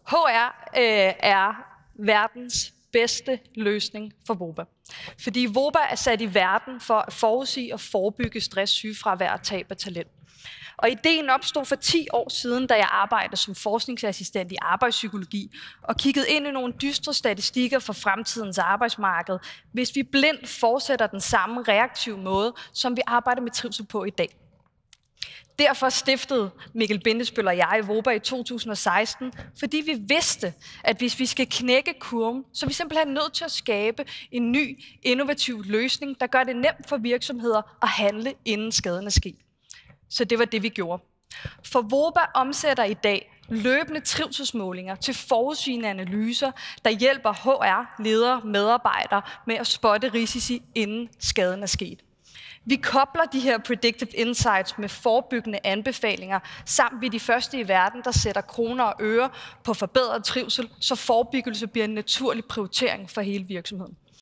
HR er verdens bedste løsning for VOBA. Fordi VOBA er sat i verden for at forudsige og forebygge stress, sygefravær og tab af talent. Og ideen opstod for 10 år siden, da jeg arbejdede som forskningsassistent i arbejdspsykologi og kiggede ind i nogle dystre statistikker for fremtidens arbejdsmarked, hvis vi blindt fortsætter den samme reaktive måde, som vi arbejder med trivsel på i dag. Derfor stiftede Mikkel Bindesbøll og jeg VOBA i 2016, fordi vi vidste, at hvis vi skal knække kurven, så er vi simpelthen nødt til at skabe en ny, innovativ løsning, der gør det nemt for virksomheder at handle, inden skaden er sket. Så det var det, vi gjorde. For VOBA omsætter i dag løbende trivselsmålinger til forudsigende analyser, der hjælper HR, ledere, medarbejdere med at spotte risici, inden skaden er sket. Vi kobler de her predictive insights med forebyggende anbefalinger, samt vi er de første i verden, der sætter kroner og øre på forbedret trivsel, så forebyggelse bliver en naturlig prioritering for hele virksomheden.